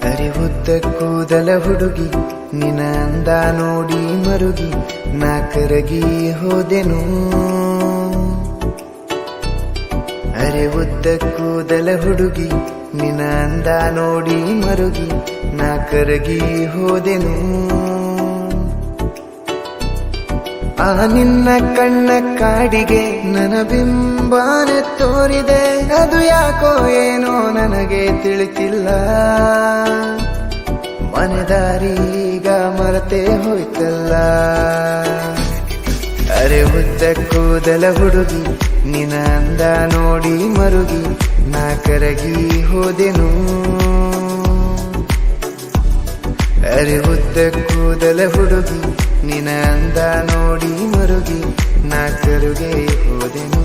ಅರಿವುದ್ದ ಕೂದಲ ಹುಡುಗಿ ನಿನ ಅಂದ ನೋಡಿ ಮರುಗಿ ನಾ ಕರಗಿ ಹೋದೆನು. ಅರಿವುದ್ದ ಕೂದಲ ಹುಡುಗಿ ನಿನ ಅಂದ ನೋಡಿ ಮರುಗಿ ನಾ ಕರಗಿ ಹೋದೆನು. ಆ ನಿನ್ನ ಕಣ್ಣ ಕಾಡಿಗೆ ನನ್ನ ಬಿಂಬಾನೆ ತೋರಿದೆ, ಅದು ಯಾಕೋ ಏನೋ ನನಗೆ ತಿಳಿತಿಲ್ಲ. ಮನೆದಾರೀಗ ಮರೆತೇ ಹೋಯ್ತಲ್ಲ. ಅರೆ ಉದ್ದ ಕೂದಲ ಹುಡುಗಿ ನಿನ್ನ ಅಂದ ನೋಡಿ ಮರುಗಿ ನಾ ಕರಗಿ ಹೋದೆನು. ಅರೆ ಉದ್ದ ಕೂದಲ ಹುಡುಗಿ ನಿನ್ನ ಅಂದ ನೋಡಿ ಮರುಗಿ ನಾ ಕರುಗೆ ಹೋದೆನು.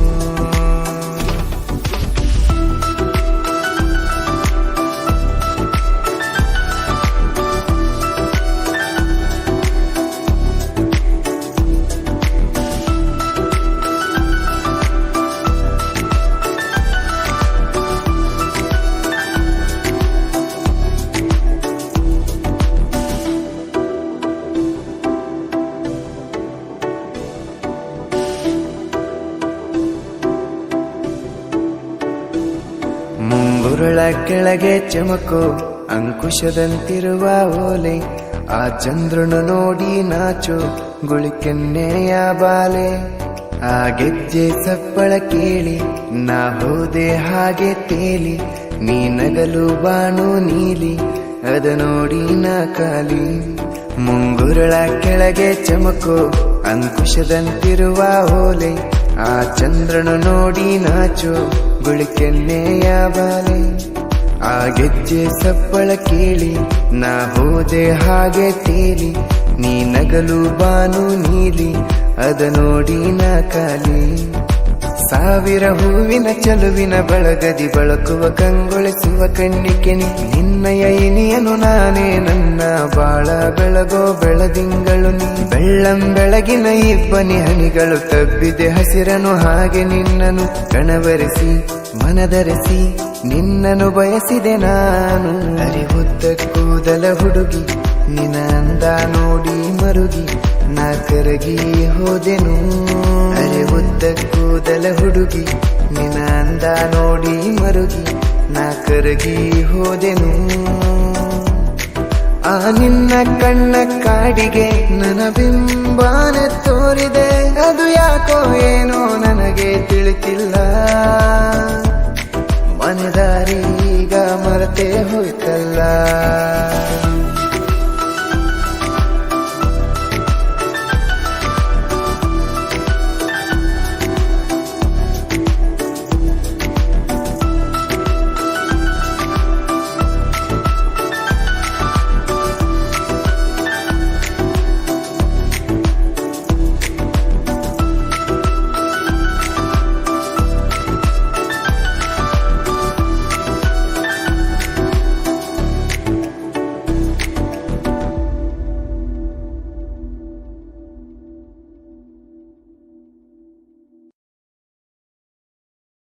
ಮುಂಗುರುಳ ಕೆಳಗೆ ಚಮಕೋ ಅಂಕುಶದಂತಿರುವ ಓಲೆ, ಆ ಚಂದ್ರನು ನೋಡಿ ನಾಚೋ ಗುಳಿಕೆನ್ನೆಯ ಬಾಲೆ. ಆ ಗೆಜ್ಜೆ ಸಪ್ಪಳ ಕೇಳಿ ನಾ ಹೋದೆ ಹಾಗೆ ತೇಲಿ, ನೀ ನಗಲು ಬಾನು ನೀಲಿ ಅದ ನೋಡಿ ನಾ ಕಾಲಿ. ಮುಂಗುರುಳ ಕೆಳಗೆ ಚಮಕೋ ಅಂಕುಶದಂತಿರುವ ಓಲೆ, ಆ ಚಂದ್ರನು ನೋಡಿ ನಾಚೋ ಗುಳಿಕೆನ್ನೆಯ ಬಾಲೆ. ಆ ಗೆಜ್ಜೆ ಸಪ್ಪಳ ಕೇಳಿ ನಾ ಹೋದೆ ಹಾಗೆ ತೇಲಿ, ನೀ ನಗಲು ಬಾನು ನೀಲಿ ಅದ ನೋಡಿ ನಾ ಕಾಲಿ. ಸಾವಿರ ಹೂವಿನ ಚಲುವಿನ ಬಳಗದಿ ಬಳಕುವ ಕಂಗೊಳಿಸುವ ಕಣ್ಣಿಕೆನಿ, ನಿನ್ನಯ ಇನಿಯನು ನಾನೇ ನನ್ನ ಬಾಳ ಬೆಳಗೋ ಬೆಳದಿಂಗಳು ನೀ. ಬೆಳ್ಳಂ ಬೆಳಗಿನ ಇಬ್ಬನಿ ಹನಿಗಳು ತಬ್ಬಿದೆ ಹಸಿರನು ಹಾಗೆ ನಿನ್ನನು ಕಣವರಿಸಿ ಮನದರೆಸಿ ನಿನ್ನನು ಬಯಸಿದೆ ನಾನು. ಅರಿವುದ್ದ ಕೂದಲ ಹುಡುಗಿ ನಿನ್ನ ಅಂದ ನೋಡಿ ಮರುಗಿ ನಾ ಕರಗಿ ಹೋದೆನು. ಅರಿವುದ್ದ ಕೂದಲ ಹುಡುಗಿ ನಿನ್ನ ಅಂದ ನೋಡಿ ಮರುಗಿ ನಾ ಕರಗಿ ಹೋದೆನು. ಆ ನಿನ್ನ ಕಣ್ಣ ಕಾಡಿಗೆ ನನ್ನ ಬಿಂಬಾನೆ ತೋರಿದೆ, ಅದು ಯಾಕೋ ಏನೋ ನನಗೆ ತಿಳಿತಿಲ್ಲ. ಮನೆದಾರೀಗ ಮರೆತೇ ಹೋಯ್ತ